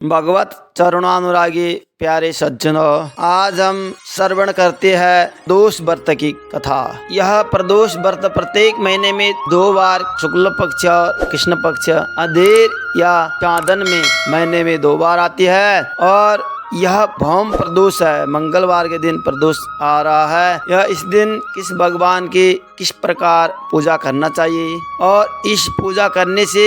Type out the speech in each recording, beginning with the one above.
भगवत चरणानुरागी प्यारे सज्जनों, आज हम श्रवण करते हैं प्रदोष व्रत की कथा। यह प्रदोष व्रत प्रत्येक महीने में 2 बार शुक्ल पक्ष और कृष्ण पक्ष अधेर या चांदन में महीने में 2 बार आती है और यह भौम प्रदोष है। मंगलवार के दिन प्रदोष आ रहा है। यह इस दिन किस भगवान की किस प्रकार पूजा करना चाहिए और इस पूजा करने से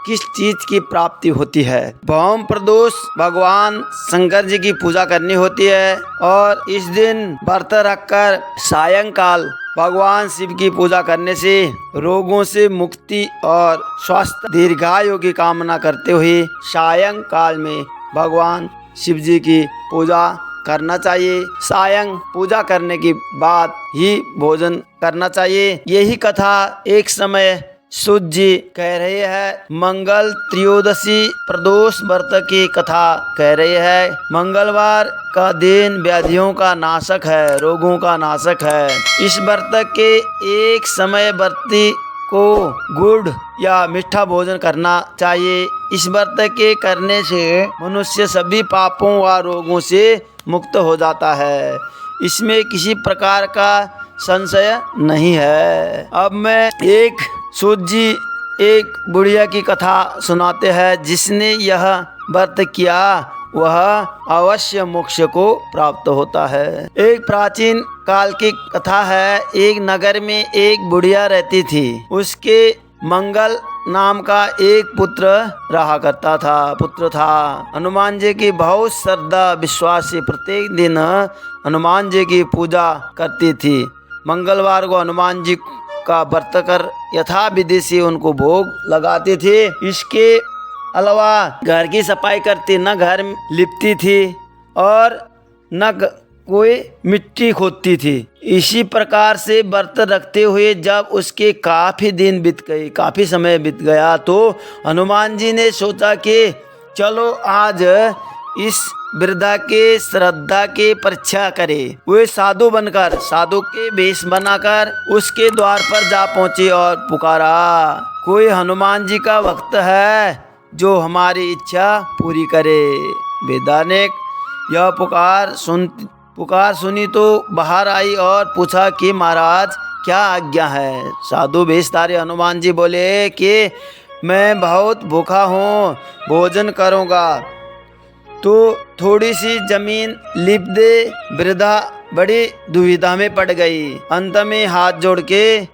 किस चीज की प्राप्ति होती है। भौम प्रदोष भगवान शंकर जी की पूजा करनी होती है और इस दिन व्रत रखकर सायंकाल भगवान शिव की पूजा करने से रोगों से मुक्ति और स्वस्थ दीर्घायु की कामना करते हुए सायंकाल में भगवान शिव जी की पूजा करना चाहिए। सायं पूजा करने के बाद ही भोजन करना चाहिए। यही कथा एक समय सूत जी कह रहे हैं। मंगल त्रयोदशी प्रदोष व्रत की कथा कह रहे हैं। मंगलवार का दिन व्याधियों का नाशक है, रोगों का नाशक है। इस व्रत के एक समय व्रती को गुड़ या मीठा भोजन करना चाहिए। इस व्रत के करने से मनुष्य सभी पापों व रोगों से मुक्त हो जाता है। इसमें किसी प्रकार का संशय नहीं है। अब मैं एक सूत जी एक बुढ़िया की कथा सुनाते हैं। जिसने यह व्रत किया वह अवश्य मोक्ष को प्राप्त होता है। एक प्राचीन काल की कथा है। एक नगर में एक बुढ़िया रहती थी। उसके मंगल नाम का एक पुत्र रहा करता था। हनुमान जी की बहुत श्रद्धा विश्वास से प्रत्येक दिन हनुमान जी की पूजा करती थी। मंगलवार को हनुमान जी का व्रत कर यथा विधि से उनको भोग लगाते थे। इसके अलावा घर की सफाई करती, न घर लिपती थी और न कोई मिट्टी खोदती थी। इसी प्रकार से व्रत रखते हुए जब उसके काफी समय बीत गया तो हनुमान जी ने सोचा कि चलो आज इस वृद्धा के श्रद्धा के परीक्षा करे। वे साधु बनकर, साधु के वेश बनाकर उसके द्वार पर जा पहुंचे और पुकारा, कोई हनुमान जी का भक्त है जो हमारी इच्छा पूरी करे। वृद्धा ने यह पुकार सुनी तो बाहर आई और पूछा कि महाराज क्या आज्ञा है। साधु वेशधारी हनुमान जी बोले कि मैं बहुत भूखा हूँ, भोजन करूँगा तो थोड़ी सी जमीन लिप दे। वृद्धा बड़ी दुविधा में पड़ गई। अंत में हाथ जोड़ के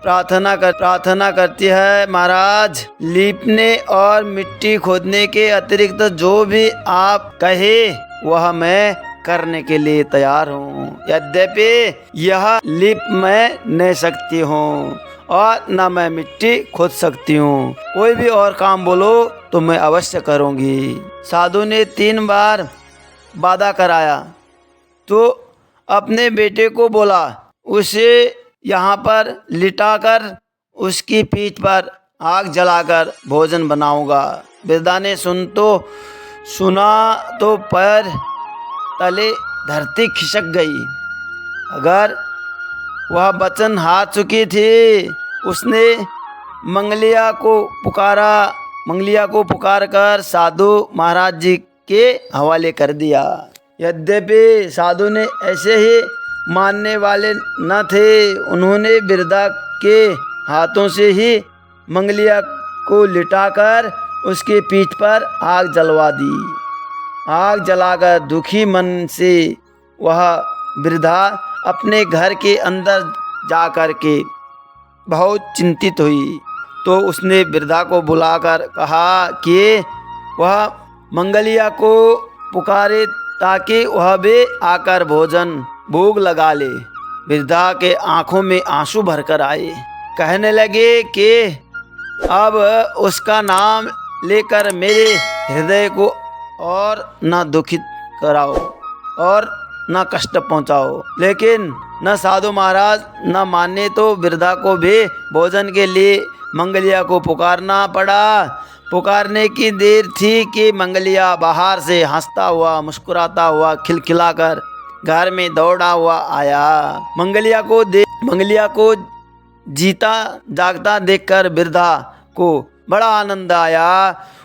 प्रार्थना करती है, महाराज लीपने और मिट्टी खोदने के अतिरिक्त जो भी आप कहे वह मैं करने के लिए तैयार हूँ। यद्यपि यह लिप मैं नहीं सकती हूँ और न मैं मिट्टी खोद सकती हूँ। कोई भी और काम बोलो तो मैं अवश्य करूँगी। साधु ने 3 बार वादा कराया तो अपने बेटे को बोला, उसे यहाँ पर लिटाकर उसकी पीठ पर आग जलाकर भोजन बनाऊंगा। वृद्धा ने सुना तो पैर तले धरती खिसक गई। अगर वह वचन हार चुकी थी। उसने मंगलिया को पुकार कर साधु महाराज जी के हवाले कर दिया। यद्यपि साधु ने ऐसे ही मानने वाले न थे। उन्होंने वृद्धा के हाथों से ही मंगलिया को लिटाकर उसके पीठ पर आग जलवा दी। आग जलाकर दुखी मन से वह वृद्धा अपने घर के अंदर जाकर के बहुत चिंतित हुई। तो उसने वृद्धा को बुलाकर कहा कि वह मंगलिया को पुकारे ताकि वह भी आकर भोग लगा ले। वृद्धा के आंखों में आंसू भरकर आए। कहने लगे कि अब उसका नाम लेकर मेरे हृदय को और न दुखित कराओ और न कष्ट पहुंचाओ। लेकिन न साधु महाराज न माने तो वृद्धा को भी भोजन के लिए मंगलिया को पुकारना पड़ा। पुकारने की देर थी कि मंगलिया बाहर से हंसता हुआ, मुस्कुराता हुआ, खिलखिलाकर घर में दौड़ा हुआ आया। मंगलिया को जीता जागता देखकर वृद्धा को बड़ा आनंद आया।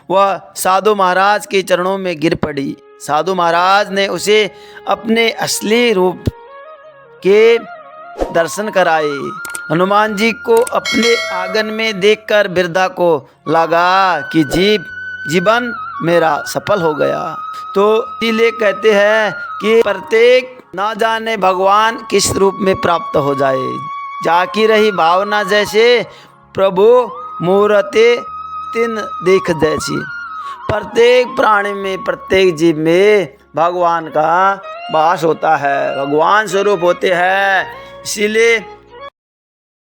वह साधु महाराज के चरणों में गिर पड़ी। साधु महाराज ने उसे अपने असली रूप के दर्शन कराए। हनुमान जी को अपने आंगन में देखकर वृद्धा को लगा कि जीवन मेरा सफल हो गया। तो इसीलिए कहते हैं कि प्रत्येक ना जाने भगवान किस रूप में प्राप्त हो जाए, जाकी रही भावना जैसे प्रभु मूरते तिन देख जैसी। प्रत्येक प्राणी में, प्रत्येक जीव में भगवान का वास होता है, भगवान स्वरूप होते हैं। इसीलिए